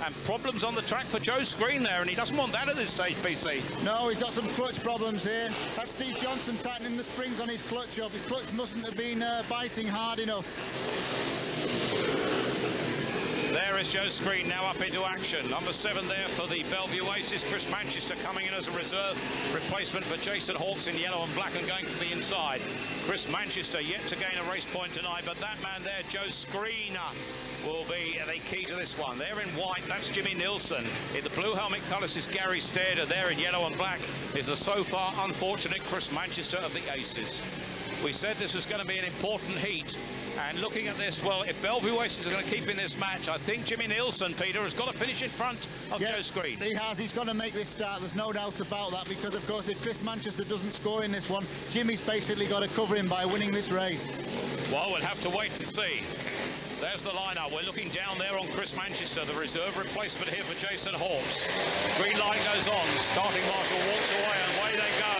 And problems on the track for Joe Screen there, and he doesn't want that at this stage, PC. No, he's got some clutch problems here. That's Steve Johnson tightening the springs on his clutch up. His clutch mustn't have been biting hard enough. There is Joe Screen now up into action. Number 7 there for the Belle Vue Aces. Chris Manchester coming in as a reserve replacement for Jason Hawkes in yellow and black and going from the inside. Chris Manchester yet to gain a race point tonight, but that man there, Joe Screen, will be the key to this one. There in white, that's Jimmy Nilsen. In the blue helmet colours is Gary Stead. There in yellow and black is the so far unfortunate Chris Manchester of the Aces. We said this was going to be an important heat. And looking at this, well, if Belle Vue Aces are going to keep in this match, I think Jimmy Nilsen, Peter, has got to finish in front of Joe Screen. He has. He's got to make this start. There's no doubt about that, because, of course, if Chris Manchester doesn't score in this one, Jimmy's basically got to cover him by winning this race. Well, we'll have to wait and see. There's the lineup. We're looking down there on Chris Manchester, the reserve replacement here for Jason Hawkes. Green light goes on. Starting marshal walks away, and away they go.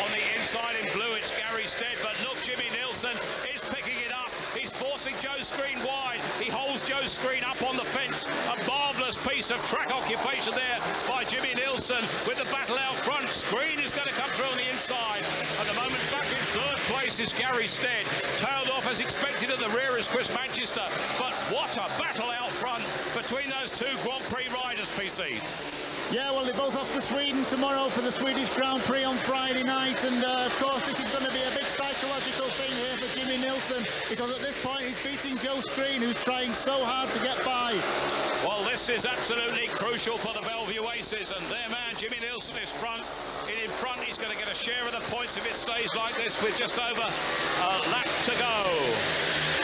On the inside in blue, it's Gary Stead, but look, Jimmy Nilsen is picking it up. He's forcing Joe Screen wide. He holds Joe Screen up on the fence. A marvellous piece of track occupation there by Jimmy Nilsen with the battle out front. Screen is going to come through on the inside. At the moment, back in third place is Gary Stead. Tailed off as expected at the rear is Chris Manchester. But what a battle out front between those two Grand Prix riders, PC. Yeah, well, they're both off to Sweden tomorrow for the Swedish Grand Prix on Friday night, and of course this is going to be a big psychological thing here for Jimmy Nilsen, because at this point he's beating Joe Screen, who's trying so hard to get by. Well, this is absolutely crucial for the Belle Vue Aces, and their man Jimmy Nilsen is in front. He's going to get a share of the points if it stays like this with just over a lap to go.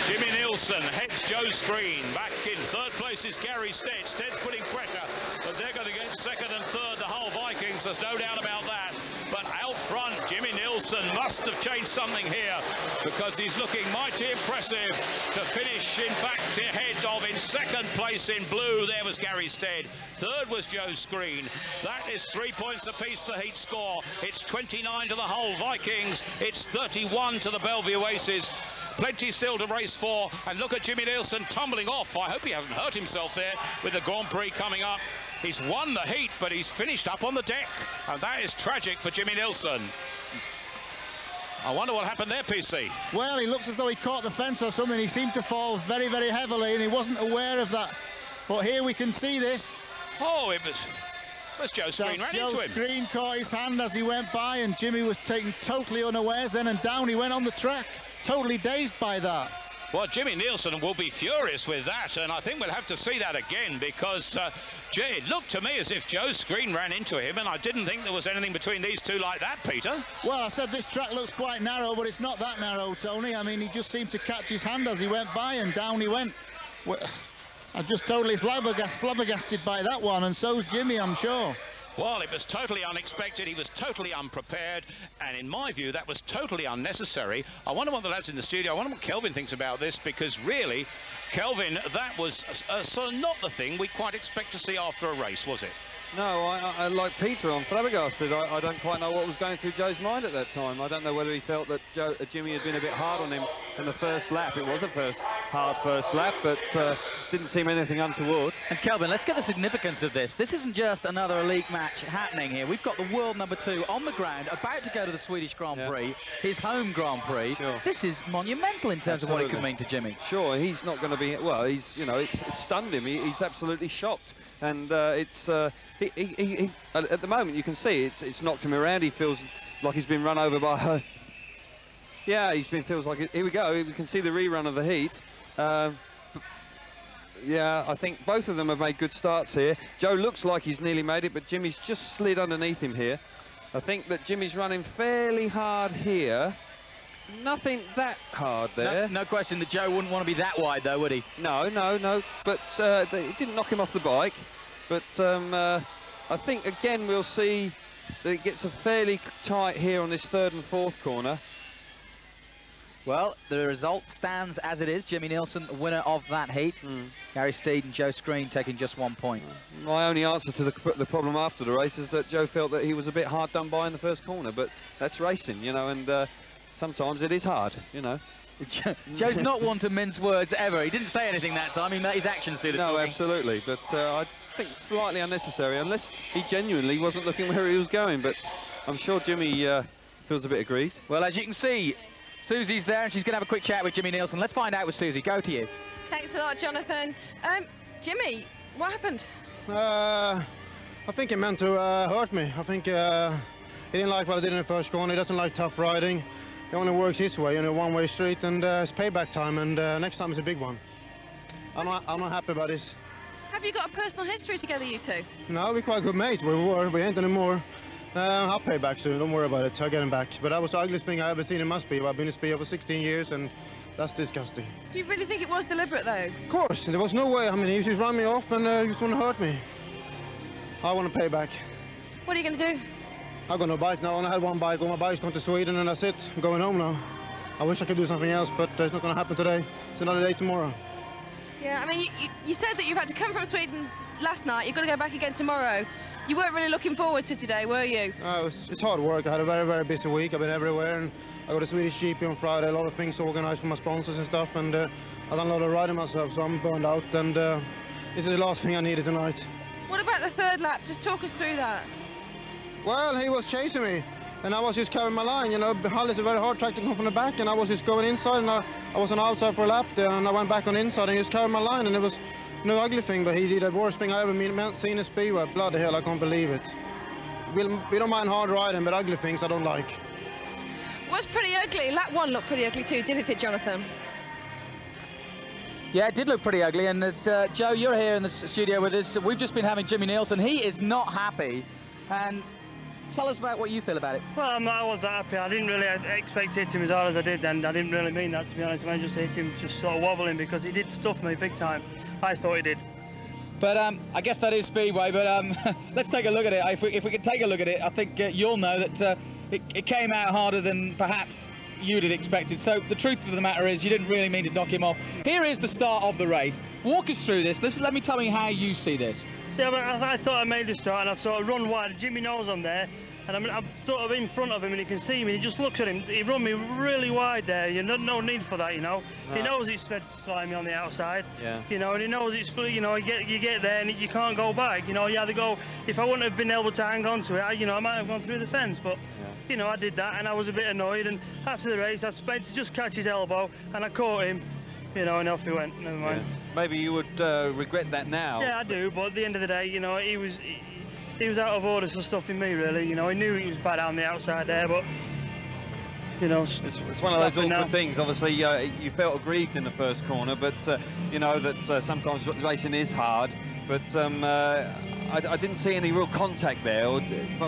Jimmy Nilsen heads Joe Screen. Back in third place is Gary Stead. Stead's putting pressure, but they're going to get second and third, the whole Vikings. There's no doubt about that. But out front, Jimmy Nilsen must have changed something here, because he's looking mighty impressive to finish, in fact, ahead of in second place in blue. There was Gary Stead. Third was Joe Screen. That is 3 points apiece, the heat score. It's 29 to the whole Vikings. It's 31 to the Belle Vue Aces. Plenty still to race for, and look at Jimmy Nilsen tumbling off. I hope he hasn't hurt himself there with the Grand Prix coming up. He's won the heat, but he's finished up on the deck, and that is tragic for Jimmy Nilsen. I wonder what happened there, PC. Well, he looks as though he caught the fence or something. He seemed to fall very, very heavily, and he wasn't aware of that. But here we can see this. Oh, it was Joe Screen ran into him. Joe Screen caught his hand as he went by, and Jimmy was taken totally unawares then, and down he went on the track. Totally dazed by that. Well, Jimmy Nilsen will be furious with that, and I think we'll have to see that again, because it looked to me as if Joe Screen ran into him, and I didn't think there was anything between these two like that, Peter. Well, I said this track looks quite narrow, but it's not that narrow, Tony. I mean, he just seemed to catch his hand as he went by, and down he went. I'm just totally flabbergasted by that one, and so's Jimmy, I'm sure. Well, it was totally unexpected. He was totally unprepared, and in my view, that was totally unnecessary. I wonder what the lads in the studio, I wonder what Kelvin thinks about this, because really, Kelvin, that was sort of not the thing we quite expect to see after a race, was it? No, I like Peter, I'm flabbergasted. I don't quite know what was going through Joe's mind at that time. I don't know whether he felt that Jimmy had been a bit hard on him in the first lap. It was a hard first lap, but didn't seem anything untoward. And Kelvin, let's get the significance of this. This isn't just another elite match happening here. We've got the world number 2 on the ground, about to go to the Swedish Grand Prix, his home Grand Prix. Sure. This is monumental in terms of what it could mean to Jimmy. Sure, he's not going to be, well, he's, you know, it's stunned him. He's absolutely shocked. And it's at the moment you can see it's knocked him around. He feels like he's been run over by her. Yeah, feels like it. Here we go. We can see the rerun of the heat. Yeah, I think both of them have made good starts here. Joe looks like he's nearly made it, but Jimmy's just slid underneath him here. I think that Jimmy's running fairly hard here. Nothing that hard there. No question that Joe wouldn't want to be that wide, though, would he? No. But it didn't knock him off the bike. But I think, again, we'll see that it gets a fairly tight here on this third and fourth corner. Well, the result stands as it is. Jimmy Nilsen, winner of that heat. Gary Stead and Joe Screen taking just 1 point. My only answer to the problem after the race is that Joe felt that he was a bit hard done by in the first corner. But that's racing, you know, and sometimes it is hard, you know. Joe's not one to mince words ever. He didn't say anything that time. He let his actions do the talking. No, absolutely. But I think slightly unnecessary, unless he genuinely wasn't looking where he was going. But I'm sure Jimmy feels a bit aggrieved. Well, as you can see, Susie's there, and she's going to have a quick chat with Jimmy Nilsen. Let's find out with Susie. Go to you. Thanks a lot, Jonathan. Jimmy, what happened? I think he meant to hurt me. I think he didn't like what I did in the first corner. He doesn't like tough riding. He only works his way, in a one-way street, and it's payback time, and next time is a big one. I'm not happy about this. Have you got a personal history together, you two? No, we're quite good mates. We ain't anymore. I'll pay back soon, don't worry about it. I'll get him back. But that was the ugliest thing I ever seen in my speed. I've been in speed for 16 years, and that's disgusting. Do you really think it was deliberate, though? Of course, there was no way. I mean, he just ran me off, and he just want to hurt me. I want to pay back. What are you going to do? I've got no bike now. I only had one bike. All my bike's gone to Sweden, and that's it. I'm going home now. I wish I could do something else, but it's not going to happen today. It's another day tomorrow. Yeah, I mean, you said that you've had to come from Sweden last night. You've got to go back again tomorrow. You weren't really looking forward to today, were you? It's hard work. I had a very, very busy week. I've been everywhere, and I got a Swedish GP on Friday. A lot of things organised for my sponsors and stuff, and I've done a lot of riding myself, so I'm burned out, and this is the last thing I needed tonight. What about the third lap? Just talk us through that. Well, he was chasing me, and I was just carrying my line. You know, Hull is a very hard track to come from the back, and I was just going inside, and I was on the outside for a lap there, and I went back on the inside, and he just carried my line, and it was no ugly thing, but he did the worst thing I ever seen in Speedway. Bloody hell, I can't believe it. We don't mind hard riding, but ugly things I don't like. It was pretty ugly. Lap 1 looked pretty ugly too, didn't it, Jonathan? Yeah, it did look pretty ugly, and Joe, you're here in the studio with us. We've just been having Jimmy Nilsen. He is not happy, and tell us about what you feel about it. Well, I wasn't happy. I didn't really expect to hit him as hard as I did, and I didn't really mean that, to be honest. I just hit him just sort of wobbling, because he did stuff me big time. I thought he did. But I guess that is Speedway, but let's take a look at it. If we can take a look at it, I think you'll know that it came out harder than perhaps you'd have expected. So the truth of the matter is you didn't really mean to knock him off. Here is the start of the race. Walk us through this. Let me tell me how you see this. See, I thought I made the start, and I've sort of run wide. Jimmy knows I'm there, and I'm sort of in front of him, and he can see me. He just looks at him. He run me really wide there. You know, no need for that, you know. No. He knows it's fed slimy on the outside. Yeah. You know, and he knows it's, you know, you get there and you can't go back. You know, you either go. If I wouldn't have been able to hang on to it, you know, I might have gone through the fence, but. Yeah. You know, I did that, and I was a bit annoyed, and after the race I spent to just catch his elbow, and I caught him, you know, and off he went. Never mind. Yeah. Maybe you would regret that now. Yeah, I do, but at the end of the day, you know, he was out of order for stuffing me, really. You know, he knew he was bad on the outside there, but, you know... It's one of those awkward things. Obviously, you felt aggrieved in the first corner, but you know that sometimes racing is hard, but I didn't see any real contact there, or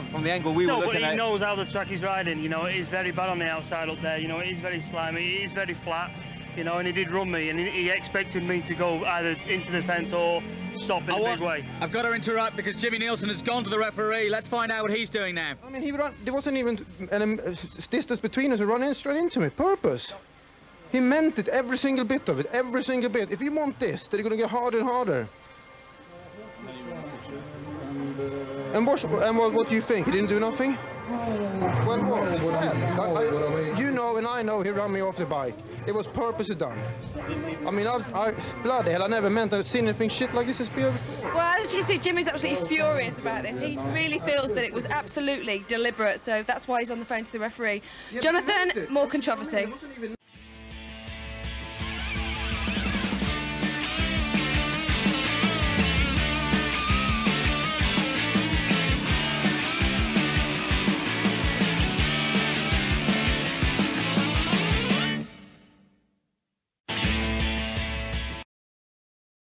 from the angle we were looking at. No, but he knows how the track is riding. You know, it is very bad on the outside up there. You know, it is very slimy, it is very flat. You know, and he did run me, and he expected me to go either into the fence or stop in a big way. I've got to interrupt because Jimmy Nilsen has gone to the referee. Let's find out what he's doing now. I mean, there wasn't even distance between us. He ran in straight into me, purpose. He meant it, every single bit of it, every single bit. If you want this, then you're going to get harder and harder. And what do you think? He didn't do nothing? Well, what? Well, you know and I know he ran me off the bike. It was purposely done. I mean, bloody hell, I never meant I'd seen anything shit like this before. Well, as you see, Jimmy's absolutely furious about this. He really feels that it was absolutely deliberate, so that's why he's on the phone to the referee. Yeah, Jonathan, more controversy.